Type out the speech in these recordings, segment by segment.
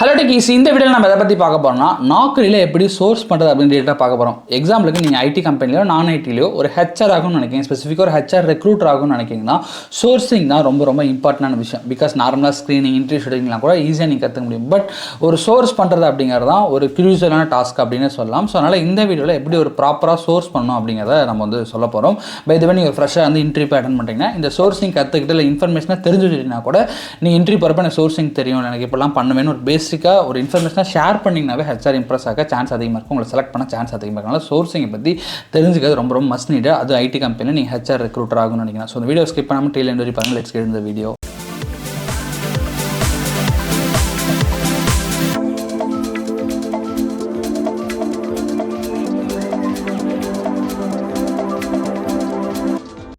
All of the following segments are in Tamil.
ஹலோ டெக்கீஸ், இந்த வீடியோவில் நம்ம எதை பற்றி பார்க்க போகிறோம்னா நாக்ரியில் எப்படி சோர்ஸ் பண்ணுறது அப்படின்னு டீட்டெயிலாக பார்க்க போகிறோம். எக்ஸாம்பிளுக்கு நீங்கள் ஐடி கம்பெனிலையோ நான் ஐடிலையோ ஒரு ஹெச்ஆர் ஆகும்னு நினைக்கிங்க, ஸ்பெசிஃபிக்காக ஒரு ஹெச்ஆர் ரெக்ரூட்டர் ஆகும்னு நினைக்கிங்கன்னா சோர்சிங் தான் ரொம்ப ரொம்ப இம்பார்ட்டன்டான விஷயம். பிகாஸ் நார்மலாக ஸ்க்ரீனிங் இன்டர்வியூ ஷெடியூலிங்லாம் கூட ஈஸியாக நீங்கள் கற்றுக்க முடியும். பட் ஒரு சோர்ஸ் பண்ணுறது அப்படிங்கிறது தான் ஒரு க்ரூஷியலான டாஸ்க் அப்படின்னு சொல்லலாம். ஸோ அதனால் இந்த வீடியோவில் எப்படி ஒரு ப்ராப்பராக சோர்ஸ் பண்ணணும் அப்படிங்கிறத நம்ம வந்து சொல்ல போகிறோம். பை த வே நீங்கள் ஃப்ரெஷ்ஷாக வந்து இன்டர்வியூ அட்டன் பண்ணுறீங்கன்னா இந்த சோர்சிங் கற்றுக்கிட்டு இல்லை இன்ஃபர்மேஷனாக தெரிஞ்சு வச்சுட்டிங்கன்னா கூட நீங்கள் இன்டர்வியூ போகிறப்ப எனக்கு சோர்சிங் தெரியும், எனக்கு இப்போலாம் பண்ணுவேன்னு ஒரு பேசிக்காக ஒரு இன்ஃபர்மேஷனாக ஷேர் பண்ணிங்கனாவே ஹெச்ஆர் இம்ப்ரெஸ் ஆக சான்ஸ் அதிகமாக இருக்கும், உங்களை செலக்ட் பண்ண சான்ஸ் அதிகமாக இருக்கும். அதனால் சோர்சிங்கை பற்றி தெரிஞ்சுக்கிறது ரொம்ப ரொம்ப மஸ்ட் நீட். அது ஐடி கம்பெனியில் நீங்கள் ஹெச்ஆர் ரெக்ரூட்டர் ஆகும்னு நினைக்கிறேன். ஸோ இந்த வீடியோ ஸ்கிப் பண்ணாமல் டெய்லி எண்ட் பாருங்கள். லெட்ஸ் கெட் இந்த வீடியோ.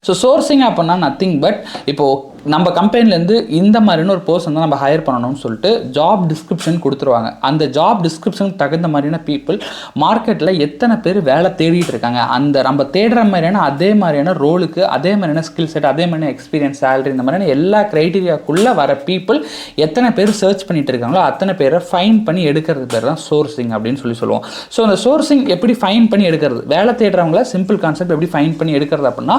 ஸோ சோர்சிங் அப்படின்னா நத்திங் பட் இப்போது நம்ம கம்பெனிலேருந்து இந்த மாதிரியான ஒரு பர்சன் தான் நம்ம ஹையர் பண்ணணும்னு சொல்லிட்டு ஜாப் டிஸ்கிரிப்ஷன் கொடுத்துருவாங்க. அந்த ஜாப் டிஸ்கிரிப்ஷனுக்கு தகுந்த மாதிரியான பீப்புள் மார்க்கெட்டில் எத்தனை பேர் வேலை தேடிட்டு இருக்காங்க, அந்த நம்ம தேடுற மாதிரியான அதே மாதிரியான ரோலுக்கு அதே மாதிரியான ஸ்கில் செட் அதே மாதிரியான எக்ஸ்பீரியன்ஸ் சேலரி இந்த மாதிரியான எல்லா க்ரைட்டீரியாக்குள்ளே வர பீப்புள் எத்தனை பேர் சர்ச் பண்ணிட்டு இருக்காங்களோ அத்தனை பேரை ஃபைன் பண்ணி எடுக்கிறது பேர் தான் சோர்சிங் அப்படின்னு சொல்லுவோம். ஸோ அந்த சோர்சிங் எப்படி ஃபைன் பண்ணி எடுக்கிறது, வேலை தேடுறவங்கள சிம்பிள் கான்செப்ட் எப்படி ஃபைன் பண்ணி எடுக்கிறது அப்படின்னா,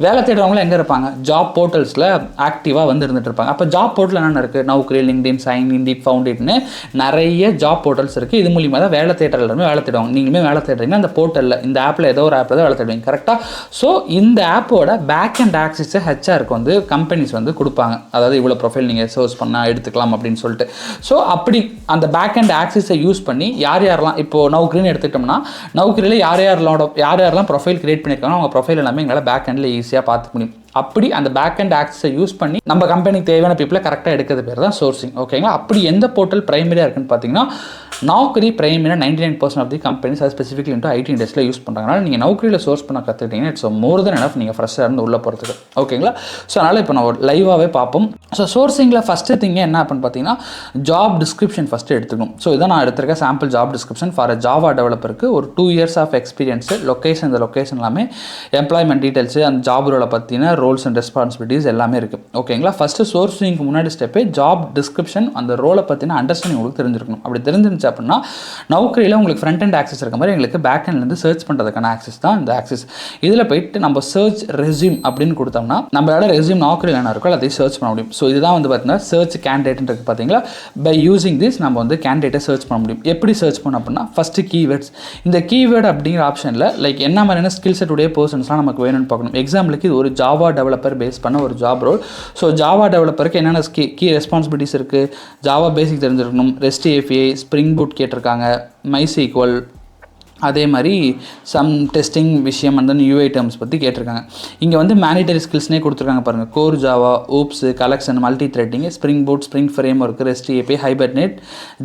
வேலை தேடுறவங்கள எங்கே இருப்பாங்க, ஜாப் போர்ட்டல்ஸில் ஆக்டிவாக வந்து இருந்துட்டு இருப்பாங்க. அப்போ ஜாப் போர்ட்டல் என்னென்ன இருக்குது, நௌக்ரி, லிங்க்டின், சைன், இண்டீட், ஃபவுண்டேட்னு நிறைய ஜாப் போர்ட்டல்ஸ் இருக்குது. இது மூலியமாக தான் வேலை தேடுற எல்லாருமே வேலை தேடுவாங்க. நீங்களுமே வேலை தேடுறீங்கன்னா அந்த போர்ட்டலில் இந்த ஆப்பில் ஏதோ ஒரு ஆப்பில் தான் வேலை தேடுவீங்க, கரெக்டாக? ஸோ இந்த ஆப்போட பேக் அண்ட் ஆக்சஸை ஹெச்ஆருக்கு வந்து கம்பெனிஸ் வந்து கொடுப்பாங்க. அதாவது இவ்வளோ ப்ரொஃபைல் நீங்கள் சோர்ஸ் பண்ணால் எடுத்துக்கலாம் அப்படின்னு சொல்லிட்டு. ஸோ அப்படி அந்த பேக் அண்ட் ஆக்சஸை யூஸ் பண்ணி யாரெல்லாம் இப்போது நௌக்ரின்னு எடுத்துக்கிட்டோம்னா நௌக்ரியில் யாரெல்லாம் ப்ரொஃபைல் கிரியேட் பண்ணியிருக்காங்க அவங்க ப்ரொஃபைல் எல்லாமே எங்களால் பேக் எண்டில் ஈஸியாக பார்த்துக்க முடியும். அப்படி அந்த பேக் அண்ட் ஆக்சஸை யூஸ் பண்ணி நம்ம கம்பெனிக்கு தேவையான பீப்புளை கரெக்டாக எடுக்கிறது பேர் தான் சோர்சிங். ஓகேங்களா? அப்படி எந்த போர்ட்டல் பிரைமரியாக இருக்குன்னு பார்த்தீங்கன்னா நௌக்ரி பிரைமரியாக 99% ஆஃப் தி கம்பெனிஸ் அது ஸ்பெசிஃபிக்லி இன்ட்டு ஐடி இண்டஸ்ட்ரியில் யூஸ் பண்ணுறாங்க. நீங்கள் நௌக்ரியில் சோர்ஸ் பண்ண கற்றுக்கிட்டீங்கன்னா இட்ஸ் மோர் தென் எனஃப் நீங்கள் ஃப்ரெஷ்ஷாக இருந்து உள்ளே போகிறதுக்கு. ஓகேங்களா? ஸோ அதனால் இப்போ நம்ம லைவாகவே பார்ப்போம். ஸோ சோர்சிங்கில் ஃபஸ்ட்டு திங்க என்ன அப்படின்னு பார்த்தீங்கன்னா ஜாப் டிஸ்கிரிப்ஷன் ஃபஸ்ட்டு எடுத்துக்கணும். ஸோ இதான் நான் எடுத்திருக்க sample job description for Java டெவலப்பருக்கு. ஒரு 2 years ஆஃப் எக்ஸ்பீரியன்ஸு, லொக்கேஷன், இந்த லொக்கேஷன் எல்லாமே, எம்ப்ளாய்மெண்ட் டீட்டெயில்ஸு, அந்த ஜாப் ரோலை பற்றின ரோல்ஸ் அண்ட் ரெஸ்பான்சிபிலிட்டிஸ் எல்லாமே இருக்குது. ஓகேங்களா? ஃபஸ்ட்டு சோர்சிங்க்கு முன்னாடி ஸ்டெப்பே ஜாப் டிஸ்கிரிப்ஷன், அந்த ரோலை பற்றின அண்டர்ஸ்டாண்டிங் உங்களுக்கு தெரிஞ்சிருக்கணும். அப்படி தெரிஞ்சிருந்துச்சு அப்படின்னா நௌக்ரியில் உங்களுக்கு ஃப்ரண்ட் அண்ட் ஆக்சஸ் இருக்க மாதிரி எங்களுக்கு பேக் எண்ட்லேருந்து சர்ச் பண்ணுறதுக்கான ஆக்சஸ் தான் இந்த ஆக்சஸ். இதில் போயிட்டு நம்ம சர்ச் ரெஸ்யூம் அப்படின்னு கொடுத்தோம்னா நம்மளோட ரெஸ்யூம் நௌக்ரியில் என்ன இருக்கோ அதை சர்ச் பண்ண முடியும். ஸோ இதுதான் வந்து பார்த்தீங்கன்னா சர்ச் கேண்டிடேட்னு இருக்குது பார்த்தீங்களா? பை யூசிங் திஸ் நம்ம வந்து கேண்டிடேட்டை சர்ச் பண்ண முடியும். எப்படி சர்ச் பண்ணோம் அப்படின்னா ஃபஸ்ட்டு கீவேர்ட்ஸ். இந்த கீவேர்டு அப்படிங்கிற ஆப்ஷனில் லைக் என்ன மாதிரியான ஸ்கில் செட் உடைய பர்சன்ஸ்லாம் நமக்கு வேணும்னு பார்க்கணும். எக்ஸாம்பிளுக்கு இது ஒரு ஜாவா டெவலப்பர் பேஸ் பண்ண ஒரு ஜாப் ரோல். ஸோ ஜாவா டெவலப்பருக்கு என்னென்ன கீ ரெஸ்பான்சிபிலிட்டிஸ் இருக்குது, ஜாவா பேசிக் தெரிஞ்சிருக்கணும், ரெஸ்ட் ஏபிஐ, ஸ்ப்ரிங் பூட் கேட்டிருக்காங்க, மைஸ்ஈக்வல், அதே மாதிரி சம் டெஸ்டிங் விஷயம் அந்த யூஐ டேர்ம்ஸ் பற்றி கேட்டிருக்காங்க. இங்கே வந்து மேனிட்டரி ஸ்கில்ஸ்னே கொடுத்துருக்காங்க பாருங்கள். Core Java, oops, collection, multi threading, spring boot, spring framework, rest API, Hibernate,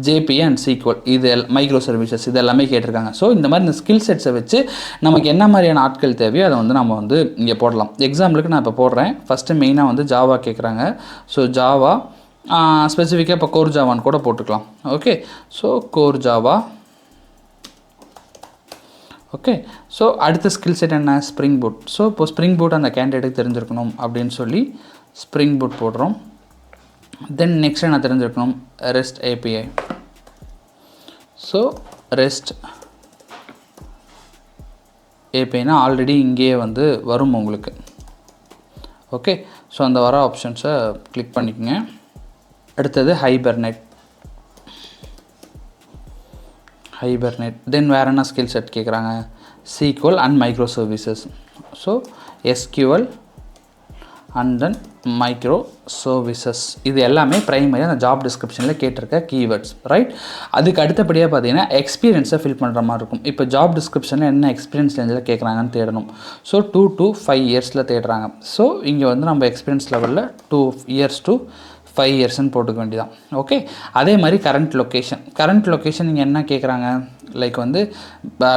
JP and SQL, இது மைக்ரோ சர்வீசஸ், இது எல்லாமே கேட்டிருக்காங்க. ஸோ இந்த மாதிரி இந்த ஸ்கில் செட்ஸை வச்சு நமக்கு என்ன மாதிரியான ஆட்கள் தேவையோ அதை வந்து நம்ம வந்து இங்கே போடலாம். எக்ஸாம்பிளுக்கு நான் இப்போ போடுறேன். ஃபஸ்ட்டு மெயினாக வந்து ஜாவா கேட்குறாங்க. ஸோ ஜாவா ஸ்பெசிஃபிக்காக இப்போ கோர் ஜாவான்னு கூட போட்டுக்கலாம். Okay, so core Java. Okay, so அடுத்த ஸ்கில் செட் என்ன, ஸ்ப்ரிங் பூட். ஸோ இப்போ ஸ்ப்ரிங் பூட் அந்த கேண்டிடேட்டுக்கு தெரிஞ்சிருக்கணும் அப்படின்னு சொல்லி ஸ்ப்ரிங் பூட் போடுறோம். தென் நெக்ஸ்ட் என்ன தெரிஞ்சிருக்கணும், ரெஸ்ட் ஏபிஐ. ஸோ ரெஸ்ட் ஏபிஐனா ஆல்ரெடி இங்கேயே வந்து வரும் உங்களுக்கு. ஓகே, ஸோ அந்த வர ஆப்ஷன்ஸை கிளிக் பண்ணிக்கோங்க. அடுத்தது ஹைபர்நெட். தென் வேறு என்ன ஸ்கில் செட் கேட்குறாங்க, SQL and micro services. So SQL and then micro services, இது எல்லாமே ப்ரைமரியாக அந்த ஜாப் டிஸ்கிரிப்ஷனில் கேட்டிருக்க கீவேர்ட்ஸ், ரைட்? அதுக்கு அடுத்தபடியாக பார்த்தீங்கன்னா எக்ஸ்பீரியன்ஸை ஃபில் பண்ணுற மாதிரி இருக்கும். இப்போ ஜாப் டிஸ்கிரிப்ஷனில் என்ன எக்ஸ்பீரியன்ஸ் லெவலில் கேட்குறாங்கன்னு தேடணும். ஸோ 2 to 5 yearsல தேடுறாங்க. ஸோ இங்கே வந்து நம்ம எக்ஸ்பீரியன்ஸ் லெவலில் 2 years to 5 yearsன்னு போட்டுக்க வேண்டியதான். ஓகே, அதே மாதிரி கரண்ட் லொக்கேஷன் நீங்கள் என்ன கேட்குறாங்க, லைக் வந்து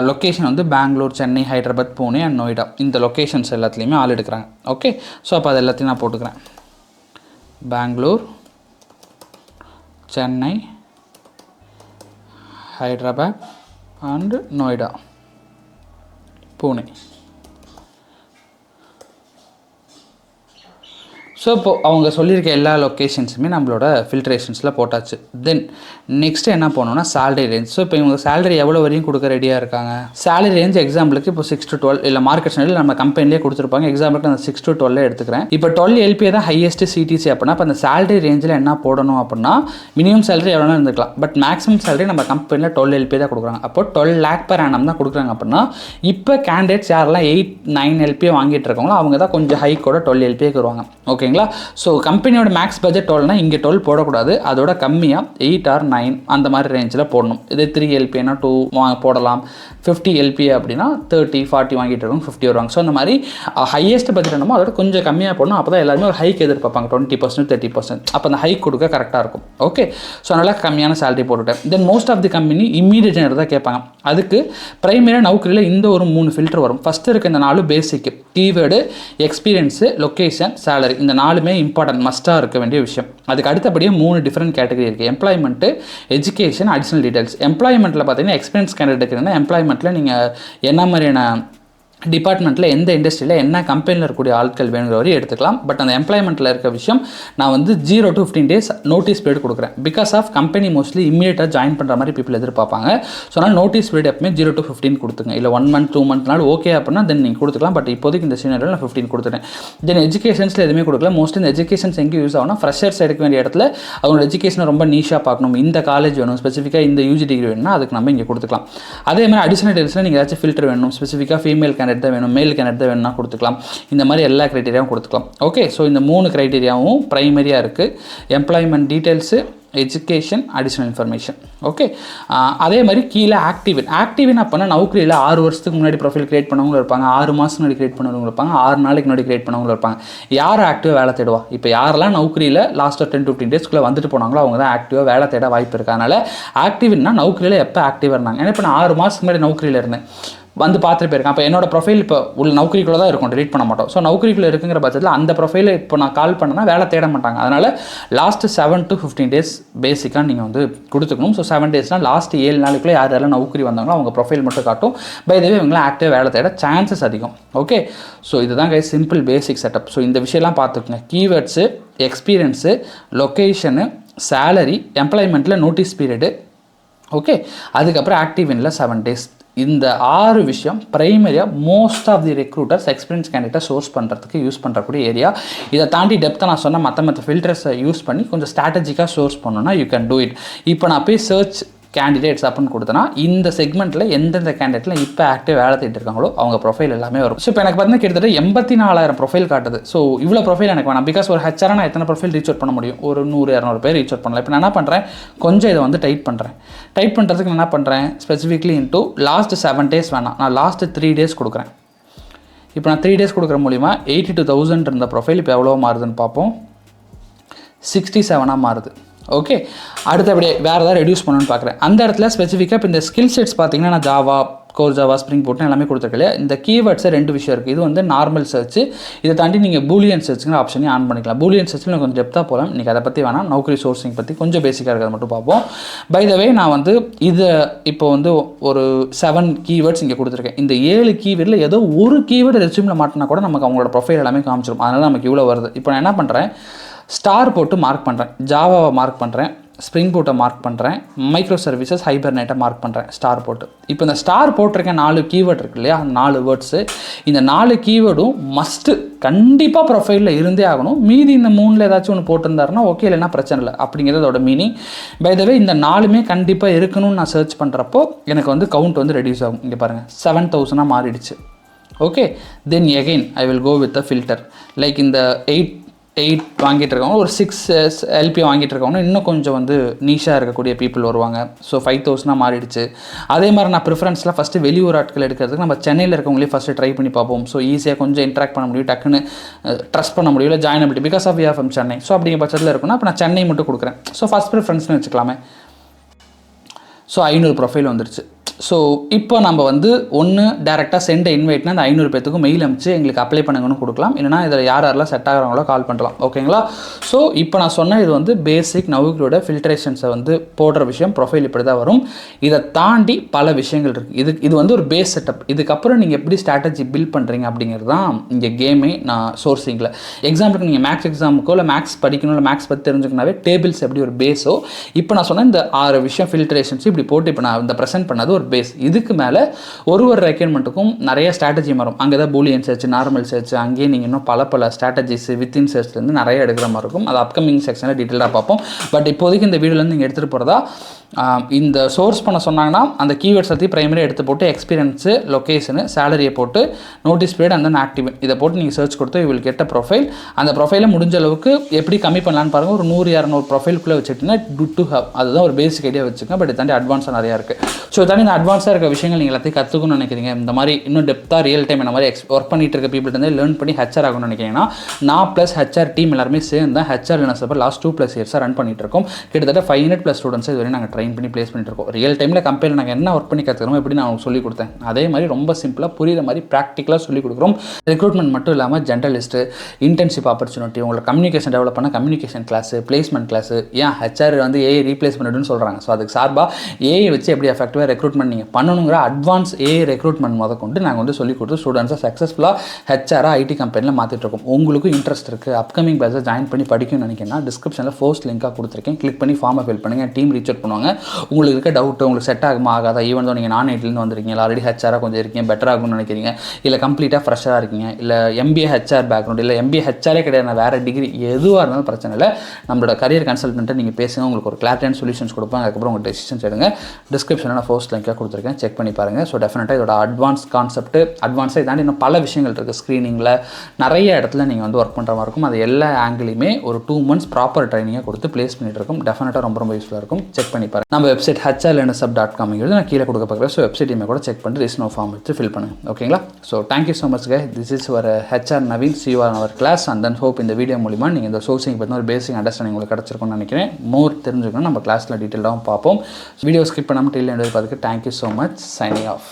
லொக்கேஷன் வந்து பெங்களூர், சென்னை, ஹைதராபாத், புனே அண்ட் நொய்டா, இந்த லொக்கேஷன்ஸ் எல்லாத்துலேயுமே ஆள் எடுக்கிறாங்க. ஓகே, ஸோ அப்போ அது எல்லாத்தையும் நான் போட்டுக்கிறேன். பெங்களூர், சென்னை, ஹைதராபாத் அண்டு நொய்டா, புனே. ஸோ இப்போ அவங்க சொல்லியிருக்க எல்லா லொக்கேஷன்ஸுமே நம்மளோட ஃபில்ட்ரேஷன்ஸில் போட்டாச்சு. தென் நெக்ஸ்ட் என்ன பண்ணணும்னா சேலரி ரேஞ்ச். ஸோ இப்போ இவங்க சேலரி எவ்வளோ வரையும் கொடுக்க ரெடியாக இருக்காங்க? சேலரி ரேஞ்ச் எக்ஸாம்பிளுக்கு இப்போ 6 to 12 இல்லை மார்க்கெட் ஸ்டாண்டர்டில் நம்ம கம்பெனிலே கொடுத்துருப்பாங்க. எக்ஸாம்பிளுக்கு அந்த 6 to 12 எடுத்துக்கிறேன். இப்போ 12 LPA தான் ஹையஸ்ட் CTC அப்படின்னா இப்போ அந்த சேலரி ரேஞ்சில் என்ன போடணும் அப்படின்னா மினிமம் சேலரி எவ்வளோ இருந்துக்கலாம், பட் மேக்ஸிமம் சேலரி நம்ம கம்பெனியில் 12 LPA தான் கொடுக்குறாங்க. அப்போ 12 lakh per annum தான் கொடுக்குறாங்க அப்படின்னா இப்போ கேண்டிடேட்ஸ் யாரெல்லாம் 8-9 LPA வாங்கிட்டு இருக்காங்களோ அவங்க தான் கொஞ்சம் ஹைக்கோட 12 LPA வருவாங்க. ஓகேங்களா? ஸோ கம்பெனியோட மேக்ஸ் பட்ஜெட் 12னா இங்கே 12 போடக்கூடாது, அதோட கம்மியாக 8 or 9 அந்த மாதிரி ரேஞ்சில் போடணும். இது 3 LPAனா 2 போடலாம். 50 LPA அப்படின்னா 30-40 வாங்கிட்டு இருக்கோம், 50 வருவாங்க. ஸோ அந்த மாதிரி ஹையஸ்ட் பட்ஜெட் என்னமோ அதோட கொஞ்சம் கம்மியாக போடணும். அப்போ தான் எல்லாருமே ஒரு ஹைக் எதிர்பார்ப்பாங்க, 20% 30%. அப்போ அந்த ஹைக் கொடுக்க கரெக்டாக இருக்கும். ஓகே, ஸோ அதனால் கம்மியான சேலரி போட்டுவிட்டேன். Then most of the company immediate joiner தான் கேட்பாங்க. அதுக்கு பிரைமரியாக நௌக்கரியில் இந்த ஒரு 3 ஃபில்டர் வரும். ஃபஸ்ட்டு இருக்க இந்த 4 பேசிக்: கீவேர்டு, எக்ஸ்பீரியன்ஸு, லொக்கேஷன், சேலரி. இந்த 4மே இம்பார்ட்டன்ட், மஸ்ட்டாக இருக்க வேண்டிய விஷயம். அதுக்கு அடுத்தபடியாக 3 டிஃப்ரெண்ட் கேட்டகரி இருக்குது: எம்ப்ளாய்மெண்ட்டு, எஜுகேஷன், அடிஷனல் டீடைல்ஸ். எம்ப்ளாய்மெண்ட்டில் பார்த்தீங்கன்னா எக்ஸ்பீரியன்ஸ் கேண்டிடேட் இருக்குன்னா எம்ப்ளாய்மெண்ட்டில் நீங்கள் என்ன மாதிரியான டிபார்ட்மெண்ட்டில் எந்த இண்டஸ்ட்ரியில் என்ன கம்பெனியில் இருக்கக்கூடிய ஆட்கள் வேணுங்கிற வரையும் எடுத்துக்கலாம். பட் அந்த எம்ப்ளாய்மெண்ட்டில் இருக்க விஷயம் நான் வந்து 0 to 15 days நோட்டீஸ் பீரியட் கொடுக்குறேன். பிகாஸ் ஆஃப் கம்பெனி மோஸ்ட்லி இம்மீடியட்டாக ஜாயின் பண்ணுற மாதிரி பீப்பிள் எதிர்பார்ப்பாங்க. ஸோ அதனால் நோட்டீஸ் பீரியட் எப்பவுமே 0 to 15 கொடுத்துங்க. இல்லை 1 month 2 monthனாலும் ஓகே அப்படின்னா தென் நீங்கள் கொடுத்துக்கலாம். பட் இப்போதைக்கு இந்த சீனியரில் நான் 15 கொடுத்துட்டேன். தென் எஜுகேஷன்ஸில் எதுவுமே கொடுக்கல. மோஸ்ட்லி இந்த எஜுகேஷன்ஸ் எங்கே யூஸ் ஆகும்னா ஃப்ரெஷர்ஸ் எடுக்க வேண்டிய இடத்துல அவங்களோட எஜுகேஷனை ரொம்ப நீஷாக பார்க்கணும். இந்த காலேஜ் வேணும், ஸ்பெசிஃபிக்காக இந்த UG டிகிரி வேணும்னா அதுக்கு நம்ம இங்கே கொடுத்துக்கலாம். அதே மாதிரி அடிஷனல் டீடைல்ஸில் நீங்கள் ஏதாச்சும் ஃபில்டர் வேணும், ஸ்பெசிஃபிக்காக ஃபீமேல் கேண்டிடேட் தான் வேணும், மேல் கேண்டிடேட் தான் வேணும்னா கொடுத்துக்கலாம். இந்த மாதிரி எல்லா க்ரைட்டீரியாவும் கொடுத்துக்கலாம். ஓகே, ஸோ இந்த 3 க்ரைட்டீரியாவும் ப்ரைமரியாக இருக்குது: employment details, education, additional information. Okay, அதே மாதிரி கீழே ஆக்டிவின் அப்படின்னா நௌக்கரியில் 6 வருஷத்துக்கு முன்னாடி ப்ரொஃபைல் கிரியேட் பண்ணவங்க இருப்பாங்க, 6 மாதத்துக்கு முன்னாடி கிரியேட் பண்ணவங்க இருப்பாங்க, 6 நாளைக்கு முன்னாடி கிரியேட் பண்ணவங்க இருப்பாங்க. யார் ஆக்டிவாக வேலை தேடுவா? இப்போ யாரெல்லாம் நௌக்கரியில் லாஸ்ட் 10-15 daysக்குள்ளே வந்துட்டு போனாங்களோ அவங்க தான் ஆக்டிவாக வேலை தேட வாய்ப்பு இருக்குது. அதனால் ஆக்டிவ்னா நௌக்கரியில் எப்போ ஆக்டிவாக இருந்தாங்க. ஏன்னா இப்போ நான் 6 மாதத்துக்கு முன்னாடி நௌக்கரியில் இருந்தேன், வந்து பார்த்துட்டு போயிருக்கேன். அப்போ என்னோட ப்ரொஃபைல் இப்போ உள்ள நௌக்கரிக்குள்ளே தான் இருக்கும், டெலிட் பண்ண மாட்டோம். ஸோ நௌக்கரிக்குள்ளே இருக்குங்கிற பட்சத்தில் அந்த ப்ரொஃபைலை இப்போ நான் கால் பண்ணேன்னா வேலை தேட மாட்டாங்க. அதனால் லாஸ்ட்டு 7 to 15 days பேசிக்காக நீங்கள் வந்து கொடுத்துக்கணும். ஸோ 7 daysனால் லாஸ்ட் 7 நாளுக்குள்ளே யாரெல்லாம் நௌக்கரி வந்தாங்களோ அவங்க ப்ரொஃபைல் மட்டும் காட்டும். பை த வே இவங்களாம் ஆக்டிவாக வேலை தேட சான்சஸ் அதிகம். ஓகே, ஸோ இதுதான் guys simple basic setup. So இந்த விஷயம்லாம் பார்த்துக்குங்க: கீவேர்ட்ஸு, எக்ஸ்பீரியன்ஸு, லொக்கேஷனு, சேலரி, எம்ப்ளாய்மெண்ட்டில் நோட்டீஸ் பீரியடு. ஓகே, அதுக்கப்புறம் ஆக்டிவினில் 7 days. இந்த 6 விஷயம் ப்ரைமரியாக most of the recruiters experience கேண்டிடேட்டை சோர்ஸ் பண்ணுறதுக்கு யூஸ் பண்ணுறக்கூடிய ஏரியா. இதை தாண்டி டெப்த்தாக நான் சொன்ன மற்ற ஃபில்டர்ஸை யூஸ் பண்ணி கொஞ்சம் ஸ்ட்ராட்டஜிக்காக சோர்ஸ் பண்ணணும்னா யூ கேன் டூ இட். இப்போ நான் போய் சர்ச் கேண்டிடேட்ஸ் அப்படின்னு கொடுத்தனா இந்த செக்மெண்ட்டில் எந்தெந்த கேண்டிடேட்டில் இப்போ ஆக்டிவ் வேலை தேடிட்டு இருக்காங்களோ அவங்க ப்ரொஃபைல் எல்லாமே வரும். ஸோ இப்போ எனக்கு பார்த்தீங்கன்னா கிட்டத்தட்ட 84,000 ப்ரொஃபைல் காட்டுது. ஸோ இவ்வளோ ப்ரொஃபைல் எனக்கு வேணாம். பிகாஸ் ஒரு HR நான் எத்தனை ப்ரொஃபைல் ரீச் அவுட் பண்ண முடியும்? ஒரு 100-200 பேர் ரீச் அவுட் பண்ணலாம். இப்போ நான் என்ன பண்ணுறேன், கொஞ்சம் இதை வந்து டைட் பண்ணுறதுக்கு நான் என்ன பண்ணுறேன், ஸ்பெசிஃபிக்லி இன்ட்டு லாஸ்ட் 7 days வேணாம், நான் லாஸ்ட் 3 days கொடுக்குறேன். இப்போ நான் 3 days கொடுக்குற மூலிமா 82,000 இருந்த ப்ரொஃபைல் இப்போ எவ்வளோ மாறுதுன்னு பார்ப்போம், 67 மாறுது. ஓகே, அடுத்தபடியே வேறு ஏதாவது ரெடியூஸ் பண்ணணும்னு பார்க்குறேன். அந்த இடத்துல ஸ்பெசிஃபிக்காக இப்போ இந்த ஸ்கில் செட்ஸ் பார்த்தீங்கன்னா நான் ஜாவா, கோர் ஜாவா, ஸ்ப்ரிங் போட்டு எல்லாமே கொடுத்துருக்கேன். இந்த கீவேர்ட்ஸை 2 விஷயம் இருக்குது. இது வந்து நார்மல் சர்ச், இதை தாண்டி நீங்கள் பூலியன் சர்ச்சுங்கிற ஆப்ஷனையும் ஆன் பண்ணிக்கலாம். பூலியன் சர்ச்சில் கொஞ்சம் டெப்த்தாக போகலாம். இன்றைக்கி அதை பற்றி வேணாம், நௌக்கரி சோர்சிங் பற்றி கொஞ்சம் பேசிக்காக இருக்கிறத மட்டும் பார்ப்போம். பை த வே நான் வந்து இதை இப்போ வந்து ஒரு 7 கீவேர்ட்ஸ் இங்கே கொடுத்துருக்கேன். இந்த 7 கீவேர்டில் ஏதோ ஒரு கீவேர்டு ரெஸ்யூமில் மாட்டினா கூட நமக்கு அவங்களோட ப்ரொஃபைல் எல்லாமே காமிச்சிடும். அதனால் நமக்கு இவ்வளோ வருது. இப்போ நான் என்ன பண்ணுறேன், ஸ்டார் போட்டு மார்க் பண்ணுறேன், ஜாவாவை மார்க் பண்ணுறேன், ஸ்ப்ரிங் பூட்டை மார்க் பண்ணுறேன், மைக்ரோ சர்வீசஸ், ஹைபர்நெட்டை மார்க் பண்ணுறேன், ஸ்டார் போட்டு. இப்போ இந்த ஸ்டார் போட்டிருக்கேன் 4 கீவேர்ட் இருக்கு இல்லையா, 4 வேர்ட்ஸு. இந்த 4 கீவேர்டும் மஸ்ட்டு கண்டிப்பாக ப்ரொஃபைலில் இருந்தே ஆகணும். மீதி இந்த 3ல் ஏதாச்சும் ஒன்று போட்டிருந்தாருன்னா ஓகே, இல்லைன்னா பிரச்சனை இல்லை அப்படிங்கிறதோட மீனிங். பை த வே இந்த 4மே கண்டிப்பாக இருக்கணும்னு நான் சர்ச் பண்ணுறப்போ எனக்கு வந்து கவுண்ட் வந்து ரெடியூஸ் ஆகும். இங்கே பாருங்கள் 7,000 மாறிடுச்சு. Okay, then again I will go with a filter. Like இந்த 8 வாங்கிட்டு இருக்கவங்க, ஒரு 6 LPA வாங்கிட்டு இருக்கவங்க இன்னும் கொஞ்சம் வந்து நீஷாக இருக்கக்கூடிய பீப்புள் வருவாங்க. ஸோ 5,000 மாறிடுச்சு. அதே மாதிரி நான் ப்ரிஃபரன்ஸில் ஃபஸ்ட்டு வெளியூர் ஆட்கள் எடுக்கிறதுக்கு நம்ம சென்னையில் இருக்கவங்களே ஃபஸ்ட்டு ட்ரை பண்ணி பார்ப்போம். ஸோ ஈஸியாக கொஞ்சம் இன்ட்ராக்ட் பண்ண முடியும், டக்குன்னு ட்ரஸ்ட் பண்ண முடியும், இல்லை joinability because of we are from Chennai. So அப்படிங்கிற பட்சத்தில் இருக்குன்னா இப்போ நான் சென்னை மட்டும் கொடுக்குறேன். ஸோ ஃபஸ்ட் ப்ரிஃபரன்ஸ்னு வச்சுக்கலாமே. ஸோ 500 ப்ரொஃபைல் வந்துருச்சு. ஸோ இப்போ நம்ம வந்து ஒன்று டேரெக்டாக சென்ட் இன்வைட்னா அந்த 500 பேத்துக்கும் மெயில் அனுப்பிச்சு எங்களுக்கு அப்ளை பண்ணுங்கன்னு கொடுக்கலாம். இல்லைனா இதில் யாரெல்லாம் செட் ஆகிறவங்களோ கால் பண்ணலாம். ஓகேங்களா? ஸோ இப்போ நான் சொன்ன இது வந்து பேசிக் நவுக்ரியோட ஃபில்ட்ரேஷன்ஸை வந்து போடுற விஷயம். ப்ரொஃபைல் இப்படி தான் வரும். இதை தாண்டி பல விஷயங்கள் இருக்குது. இது வந்து ஒரு பேஸ் செட்டப். இதுக்கப்புறம் நீங்கள் எப்படி ஸ்ட்ராட்டஜி பில்ட் பண்ணுறீங்க அப்படிங்கிறது தான் இங்கே கேமே. நான் சோர்சிங்கில் எக்ஸாம்பிளுக்கு நீங்கள் மேக்ஸ் எக்ஸாமுக்கோ இல்லை மேக்ஸ் படிக்கணும் இல்லை மேக்ஸ் பற்றி தெரிஞ்சுக்கனாவே டேபிள்ஸ் எப்படி ஒரு பேஸோ, இப்போ நான் சொன்ன இந்த 6 விஷயம் ஃபில்ட்ரேஷன்ஸ் இப்படி போட்டு இப்போ நான் இந்த ப்ரெசென்ட் பண்ணது ஒரு பேஸ். இதுக்கு மேலே ஒரு ரெக்யர்மெண்ட்டுக்கும் நிறைய ஸ்ட்ராட்டஜி வரும். அங்கே தான் பூலியன் சர்ச், நார்மல் சர்ச், அங்கேயே நீங்கள் இன்னும் பல ஸ்ட்ராட்டஜிஸ் வித்தின் சர்ச்லேருந்து நிறைய எடுக்கிற மாதிரி இருக்கும். அது அப்கமிங் செக்ஷனில் டீட்டெயிலாக பார்ப்போம். பட் இப்போதைக்கு இந்த வீடியோலேருந்து நீங்கள் எடுத்துகிட்டு போகிறதா இந்த சோர்ஸ் பண்ண சொன்னாங்கன்னா அந்த கீவேர்ட்ஸ் பற்றி ப்ரைமரி எடுத்து போட்டு எக்ஸ்பீரியன்ஸு, லொக்கேஷனு, சேலரியை போட்டு நோட்டீஸ் பீரியட் அந்த ஆக்டிவ் இதை போட்டு நீங்கள் சர்ச் கொடுத்து இவள் கெட்ட ப்ரொஃபைல். அந்த ப்ரொஃபைலை முடிஞ்ச அளவுக்கு எப்படி கம்மி பண்ணலான்னு பாருங்கள். ஒரு 100-200 ப்ரொஃபைலுக்குள்ளே வச்சுக்கிட்டிங்கன்னா குட் டு ஹவ். அதுதான் ஒரு பேசிக் ஐடியா வச்சுக்கோங்க. பட் தாண்டி அட்வான்ஸாக நிறையா இருக்குது. ஸோ தாண்டி இந்த அட்வான்ஸாக இருக்க விஷயங்கள் நீங்கள் எல்லாத்தையும் கற்றுக்கணும்னு நினைக்கிறீங்க, இந்த மாதிரி இன்னும் டெப்த்தாக ரியல் டைம் இந்த மாதிரி ஒர்க் பண்ணிட்டு இருக்க பீப்புள் வந்து லேர்ன் பண்ணி ஹெச்ஆர் ஆகணும்னு நினைக்கிறீங்கன்னா, நான் ப்ளஸ் ஹெச்ஆர் டீம் எல்லாருமே சேர்ந்து தான் ஹெச்ஆர் லினர்ஸ் லாஸ்ட் 2+ இயர்ஸாக ரன் பண்ணிட்டு இருக்கோம். கிட்டத்தட்ட 500+ ஸ்டூடெண்ட்ஸ் இதுவரை நாங்கள் ட்ரெயின் பண்ணி ப்ளேஸ் பண்ணிட்டு இருக்கோம். ரியல் டைமில் கம்பெனியில் நாங்கள் என்ன ஒர்க் பண்ணி கற்றுக்கிறோம் எப்படி நான் சொல்லிக் கொடுத்தேன் அதே மாதிரி ரொம்ப சிம்பிளாக புரியுற மாதிரி ப்ராக்டிக்கலாக சொல்லிக் கொடுக்குறோம். ரெக்ரூட்மெண்ட் மட்டும் இல்லாமல் ஜென்ரலிஸ்ட்டு, இன்டர்ன்ஷிப் ஆப்பர்ச்சுனிட்டி, உங்களை கம்யூனிகேஷன் டெவலப் பண்ண கம்யூனிகேஷன் கிளாஸு, பிளேஸ்மெண்ட் கிளாஸு, ஏன் ஹெச்ஆர் வந்து ஏஐ ரீப்ளேஸ் பண்ணிடுன்னு சொல்கிறாங்க. ஸோ அதுக்கு சார்பாக ஏஐ வச்சு எப்படி எஃபெக்டிவாக ரெக்ரூட்மெண்ட் நீங்கள் பண்ணணுங்கிற அட்வான்ஸ் ஏஐ ரெக்ரூட்மெண்ட் கொண்டு நாங்கள் வந்து சொல்லிக் கொடுத்து ஸ்டூடெண்ட்ஸை சக்ஸஸ்ஃபுல்லாக ஹெச்ஆராக ஐடி கம்பெனியில் மாற்றிட்டு இருக்கோம். உங்களுக்கும் இன்ட்ரெஸ்ட் இருக்குது, அப்கமிங் பேட்சை ஜாயின் பண்ணி படிக்கணும்னு நினைக்கிறேன்னா டிஸ்கிரிப்ஷனில் ஃபர்ஸ்ட் லிங்காக கொடுத்துருக்கேன். கிளிக் பண்ணி ஃபார்மை ஃபில் பண்ணுங்கள். டீம் ரீச் அவுட் பண்ணுவாங்க. உங்களுக்கு இருக்க டவுட்டு உங்களுக்கு செட் ஆகுமா ஆகாதா, ஈவன் தான் நீங்கள் நான் ஐடிலேருந்து வந்திருக்கீங்க, ஆல்ரெடி ஹெச்ஆராக கொஞ்சம் இருக்கீங்க, பெட்டர் ஆகும்னு நினைக்கிறீங்க, இல்லை கம்ப்ளீட்டாக ஃப்ரெஷ்ஷாக இருக்கீங்க, இல்லை எம்பிஏ ஹெச்ஆர் பேக்ரவுண்ட், இல்லை எம்பிஏ ஹெச்ஆரே கிடையாது, வேறு டிகிரி எதுவாக இருந்தாலும் பிரச்சனை இல்லை. நம்மளோட கரியர் கன்சல்டன்ட்டை நீங்கள் பேசுங்க. உங்களுக்கு ஒரு கிளாரிட்டியான சொல்யூஷன்ஸ் கொடுப்பாங்க. அதுக்கப்புறம் உங்கள் டெசிஷன்ஸ் எடுங்க. டிஸ்கிரிப்ஷனில் நான் ஃபர்ஸ்ட் லிங்காக கொடுத்துருக்கேன். செக் பண்ணி பாருங்கள். ஸோ டெஃபினட்டாக இதோட அட்வான்ஸ் கான்செப்ட், அட்வான்ஸாக இதாண்டி இன்னும் பல விஷயங்கள் இருக்குது. ஸ்க்ரீனிங்கில் நிறைய இடத்துல நீங்கள் வந்து ஒர்க் பண்ணுற மாதிரி இருக்கும். அது எல்லா ஆங்கிலையுமே ஒரு 2 months ப்ராப்பர் ட்ரைனிங்காக கொடுத்து ப்ளேஸ் பண்ணிட்டு இருக்கும். டெஃபினட்டாக ரொம்ப யூஸ்ஃபுல்லாக இருக்கும். செக் பண்ணி பாருங்கள். நம்ம வெப்சைட் hrlearnersub.com நான் கீழே கொடுக்க பார்க்குறேன். ஸோ வெப்சைட் இமே கூட செக் பண்ணி ரிஸ்னோ ஃபார்ம் வச்சு ஃபில் பண்ணுங்கள். ஓகேங்களா? So thank you so much guys. This is your HR Naveen. see you on our class and then hope இந்த வீடியோ மூலிமா நீங்கள் இந்த சோர்சிங் பற்றின ஒரு பேசிக் அண்டர்ஸ்டாண்டிங் உங்களுக்கு கிடச்சிருக்கும்னு நினைக்கிறேன். மோர் தெரிஞ்சுக்கணும் நம்ம கிளாஸில் டீட்டெயிலாகவும் பார்ப்போம். வீடியோ ஸ்கிப் பண்ணாமல் டீல் பார்த்துக்கு thank you so much. Signing of.